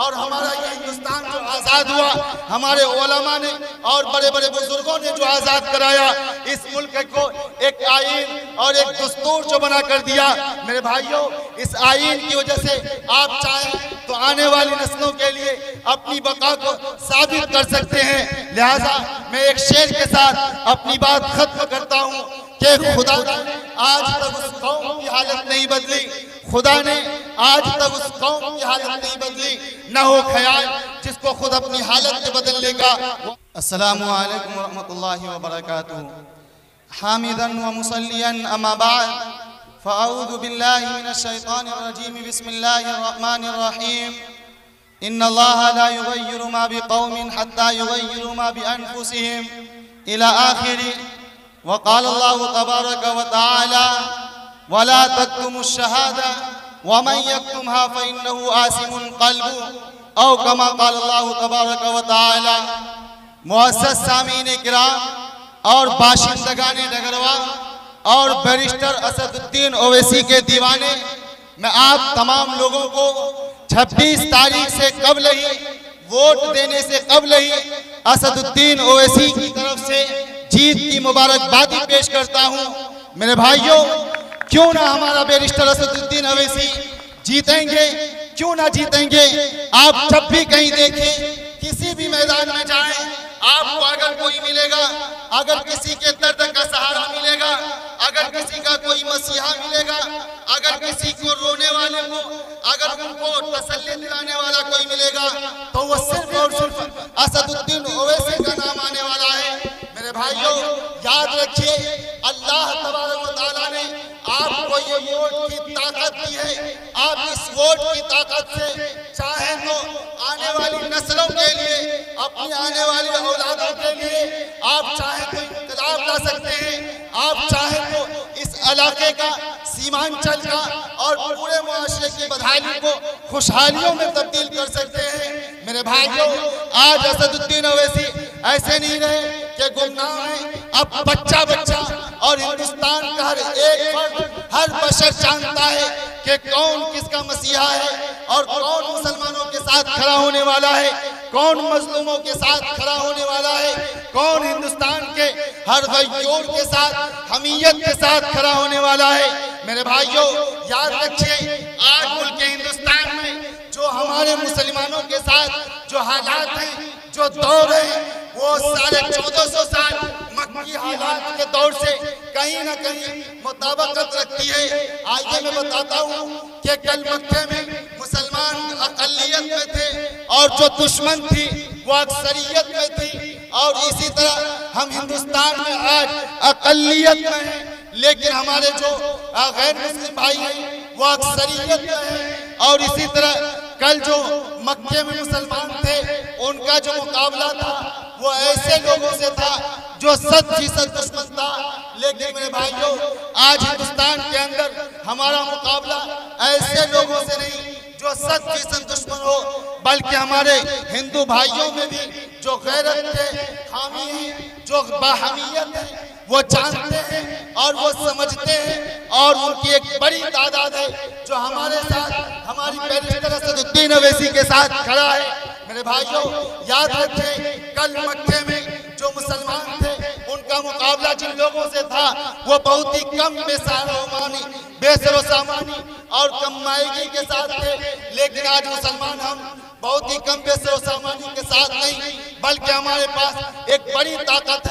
और हमारा ये हिंदुस्तान जो आज़ाद हुआ, हमारे उलमा ने और बड़े बड़े बुजुर्गों ने जो आज़ाद कराया, इस मुल्क को एक आईन और एक दस्तूर जो बना कर दिया। मेरे भाइयों, इस आईन की वजह से आप चाहें तो आने वाली नस्लों के लिए अपनी बका को साबित कर सकते हैं। लिहाजा मैं एक शेर के साथ अपनी बात खत्म करता हूँ कि खुदा ने आज तक उस कौम की हालत नहीं बदली, खुदा ने आज तक उस कौम की हालत नहीं बदली, न हो ख्याल जिसको खुद अपनी हालत में बदलने का। अस्सलामु अलैकुम व रहमतुल्लाहि व बरकातुहू। हामिदन व मुसल्लियन अम्मा बाद, फ़अऊज़ु बिल्लाहि मिनश शैतानिर रजीम, बिस्मिल्लाहिर रहमानिर रहीम। इन्नल्लाहा ला युग़य्यिरु मा बिक़ौमिन हत्ता युग़य्यिरु मा बिअन्फुसिहिम इला आखिरी। वक़ाल अल्लाहु तबारक व तआला वला तक्तुमुश शहादा वमन यक्तुमहा फ़इन्नहु आसिमुन क़ल्बुहु औ कमा क़ाल अल्लाहु तबारक व तआला। मुअज़्ज़ज़ सामीन किराम और बाशिंदगाने डगरवा और बैरिस्टर असदुद्दीन ओवैसी के दीवाने, मैं आप तमाम लोगों को 26 तारीख से कबल ही, वोट देने से कबल ही असदुद्दीन ओवैसी की तरफ से जीत की मुबारकबादी पेश करता हूँ। मेरे भाइयों, क्यों ना हमारा बैरिस्टर असदुद्दीन ओवैसी जीतेंगे, क्यों ना जीतेंगे। आप जब भी कहीं देखें, किसी भी मैदान में जाएं, आपको अगर कोई मिलेगा, अगर किसी के दर्द का सहारा मिलेगा, अगर किसी का कोई मसीहा मिलेगा, अगर किसी को रोने वाले को, अगर उनको तसल्ली दिलाने वाला कोई मिलेगा, तो वो सिर्फ और सिर्फ असदुद्दीन ओवैसी का नाम आने वाला है। मेरे भाइयों, याद रखिए, अल्लाह तबारक व तआला ने आपको ये वोट की ताकत दी है। आप इस वोट की ताकत से चाहे तो आने वाली नस्लों के लिए, अपनी आने वाली औलादों के लिए आप चाहे तो इनकलाब ला सकते हैं। आप चाहे तो इस इलाके का, सीमांचल का और पूरे मुआशरे की बदहाली को खुशहालियों में तब्दील कर सकते हैं। मेरे भाइयों, आज असदुद्दीन ओवैसी ऐसे नहीं रहे कि गुमनाम है। अब बच्चा बच्चा और हिंदुस्तान का हर एक फर्द, हर बशर जानता है कि कौन किसका मसीहा है और कौन मुसलमानों के साथ खड़ा होने वाला है, कौन मजलूमों के साथ खड़ा होने वाला है, कौन हिंदुस्तान के हर गय्योर के साथ, हमीयत के साथ खड़ा होने वाला है। मेरे भाइयों, याद रखिए, आज मुल्क हिंदुस्तान में जो हमारे मुसलमानों के साथ जो हालात हैं, जो दौर है, वो साढ़े 1400 साल मक्की हालात के दौर से कहीं ना कहीं मुताबिकत रखती है। आइए मैं बताता हूँ कि कल मक्के में मुसलमान अक़लियत में थे और जो दुश्मन थी वो अक्सरियत में थी, और इसी तरह हम हिंदुस्तान में आज अक़लियत में हैं, लेकिन हमारे जो गैर मुस्लिम भाई हैं वो अक्सरियत में हैं। और इसी तरह कल जो मक्के में मुसलमान थे, उनका जो मुकाबला था वो ऐसे लोगों से था जो 100% दुश्मन था। लेकिन मेरे भाइयों, आज हिंदुस्तान के अंदर हमारा मुकाबला ऐसे लोगों से नहीं जो 100% दुश्मन हो, बल्कि हमारे हिंदू भाइयों में भी जो गैरत है, खामी है, जो बाहमियत है, वो जानते हैं और वो समझते हैं, और उनकी एक बड़ी तादाद है जो हमारे साथ, हमारी बैरिस्टर असदुद्दीन ओवैसी के साथ खड़ा है। मेरे भाइयों, याद रखें, कल मक्के में जो मुसलमान थे, उनका मुकाबला जिन लोगों से था वो बहुत ही कम बेसरो सामानी और कम मायगी के साथ थे। लेकिन आज मुसलमान हम बहुत ही कम बेसरो सामानी के साथ नहीं, बल्कि हमारे पास एक बड़ी ताकत है।